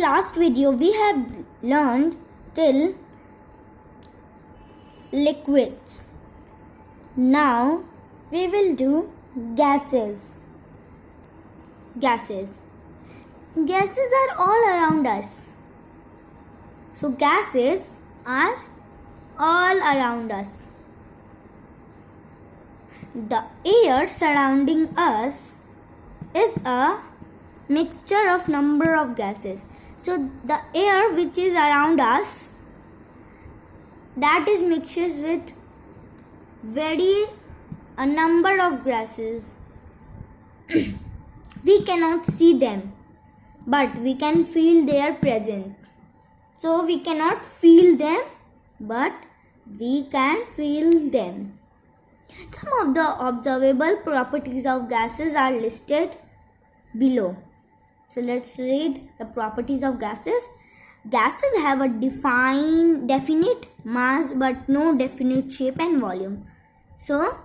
last video we have learned till liquids. Now we will do gases. Gases are all around us. So gases are all around us. The air surrounding us is a mixture of number of gases. So the air which is around us, that is mixtures with a number of gases. We cannot see them, but we can feel their presence. So we cannot feel them, but we can feel them. Some of the observable properties of gases are listed below. So let's read the properties of gases. Gases have a definite mass but no definite shape and volume. So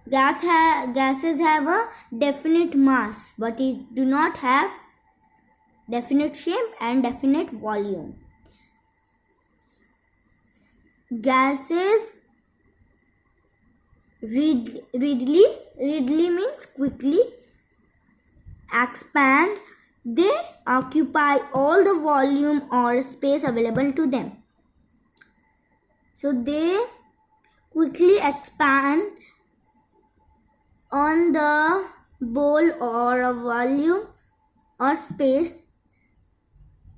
gases have a definite mass but it do not have definite shape and definite volume. Gases readily means quickly expand. They occupy all the volume or space available to them. So they quickly expand on the bowl or a volume or space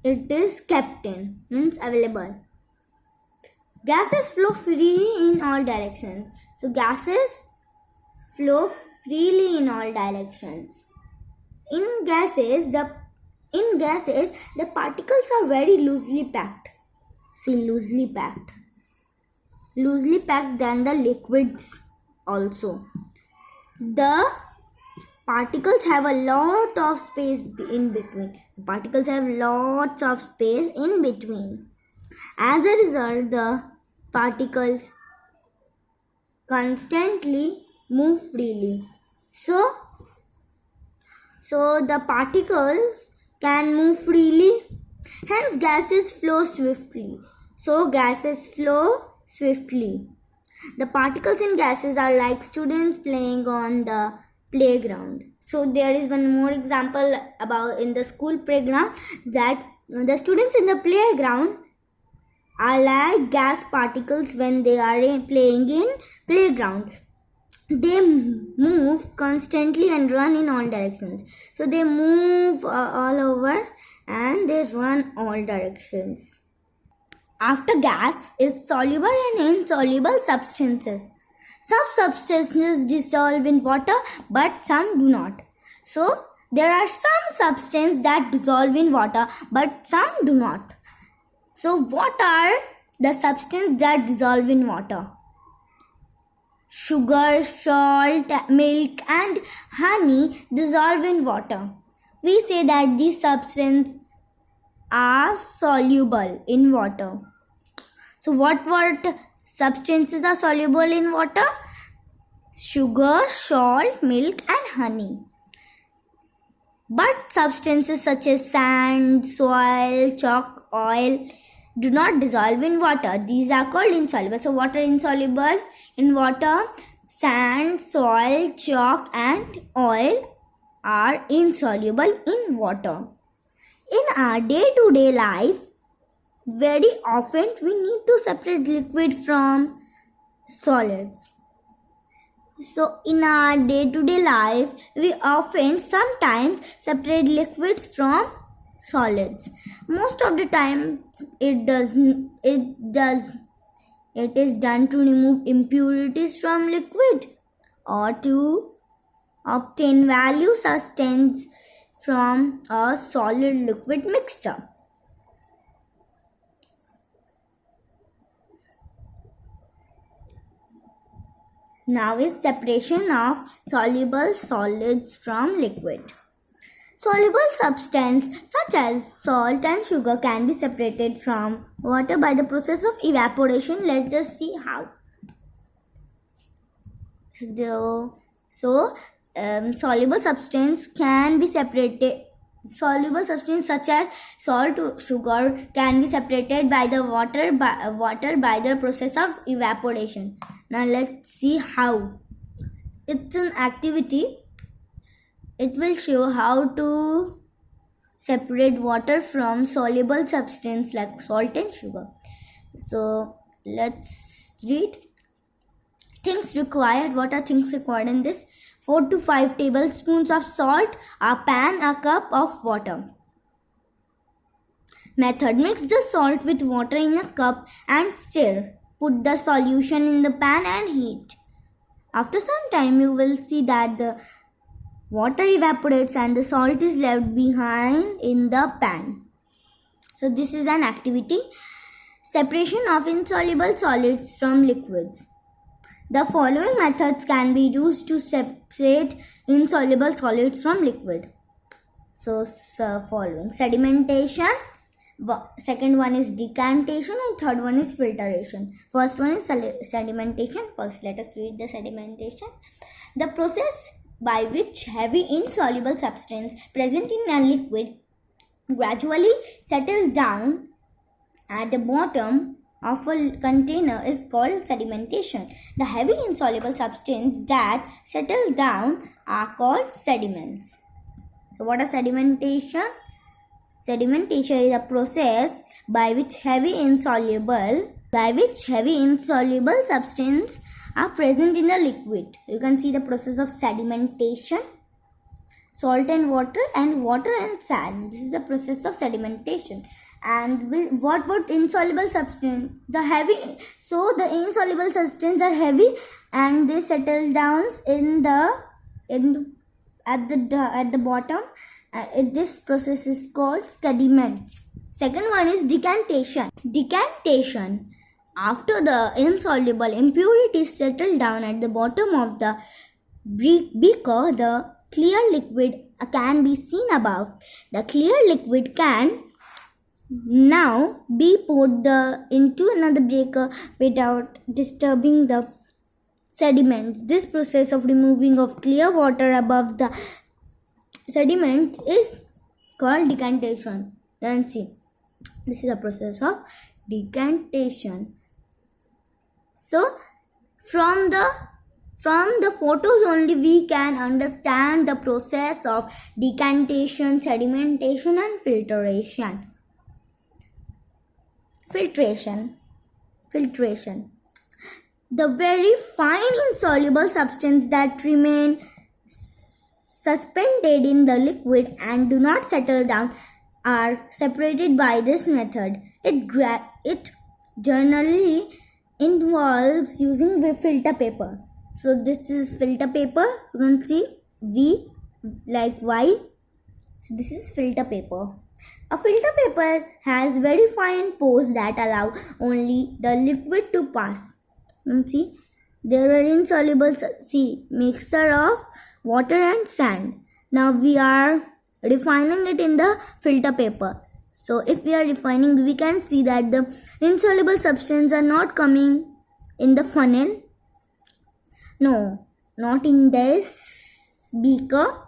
it is kept in, means available. Gases flow freely in all directions. So gases flow freely in all directions. In gases, the particles are very loosely packed. See, loosely packed than the liquids also. The particles have a lot of space in between. As a result, the particles constantly move freely. So the particles can move freely. Hence, gases flow swiftly. The particles in gases are like students playing on the playground. So there is one more example about in the school playground, that the students in the playground are like gas particles when they are playing in playground. They move constantly and run in all directions. So they move all over and they run all directions. After gas is soluble and insoluble substances. Some substances dissolve in water but some do not. So there are some substances that dissolve in water but some do not. So what are the substances that dissolve in water? Sugar, salt, milk and honey dissolve in water. We say that these substances are soluble in water. So what substances are soluble in water? Sugar, salt, milk and honey. But substances such as sand, soil, chalk, oil do not dissolve in water. These are called insoluble. So what are insoluble in water? Sand, soil, chalk and oil are insoluble in water. In our day-to-day life, very often we need to separate liquid from solids. So in our day-to-day life, we sometimes separate liquids from solids. Most of the time it is done to remove impurities from liquid or to obtain value sustains from a solid liquid mixture. Now is separation of soluble solids from liquid. Soluble substances such as salt and sugar can be separated from water by the process of evaporation. Let's just see how. Soluble substance can be separated soluble substance such as salt or sugar can be separated by the water by the process of evaporation. Now let's see how. It's an activity. It will show how to separate water from soluble substance like salt and sugar. So let's read. Things required. What are things required in this? 4 to 5 tablespoons of salt, a pan, a cup of water. Method: mix the salt with water in a cup and stir. Put the solution in the pan and heat. After some time, you will see that the water evaporates and the salt is left behind in the pan. So this is an activity. Separation of insoluble solids from liquids. The following methods can be used to separate insoluble solids from liquid. So following: sedimentation, second one is decantation, and third one is filtration. First one is sedimentation. First, let us read the sedimentation. The process by which heavy insoluble substance present in a liquid gradually settles down at the bottom of a container is called sedimentation. The heavy insoluble substance that settle down are called sediments. So what is sedimentation? Sedimentation is a process by which heavy insoluble substance are present in a liquid. You can see the process of sedimentation. Salt and water and sand. This is the process of sedimentation. And what about insoluble substance? The insoluble substance are heavy and they settle down at the bottom. This process is called sediment. Second one is decantation. Decantation. After the insoluble impurities settle down at the bottom of the beaker, the clear liquid can be seen above. The clear liquid can now be poured into another beaker without disturbing the sediments. This process of removing of clear water above the sediments is called decantation. You can see this is a process of decantation. So from the photos only we can understand the process of decantation, sedimentation and filtration. Filtration. The very fine insoluble substance that remain suspended in the liquid and do not settle down are separated by this method. It generally involves using filter paper. So this is filter paper. You can see V like Y. So this is filter paper. A filter paper has very fine pores that allow only the liquid to pass. You can see there are insoluble mixture of water and sand. Now we are refining it in the filter paper. So if we are refining, we can see that the insoluble substances are not coming in the funnel. No, not in this beaker.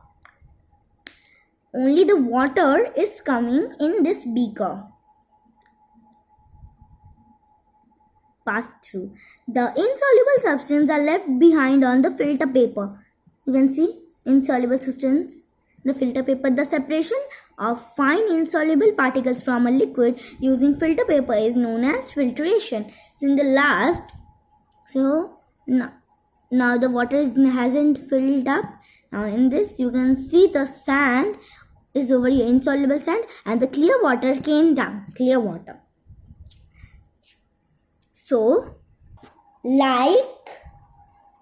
Only the water is coming in this beaker. Passed through. The insoluble substances are left behind on the filter paper. You can see insoluble substance, the filter paper. The separation of fine insoluble particles from a liquid using filter paper is known as filtration. So in the last, now the water hasn't filled up. Now in this you can see the sand is over here, insoluble sand, and the clear water came down, clear water. So like,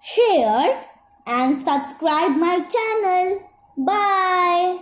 share and subscribe my channel. Bye.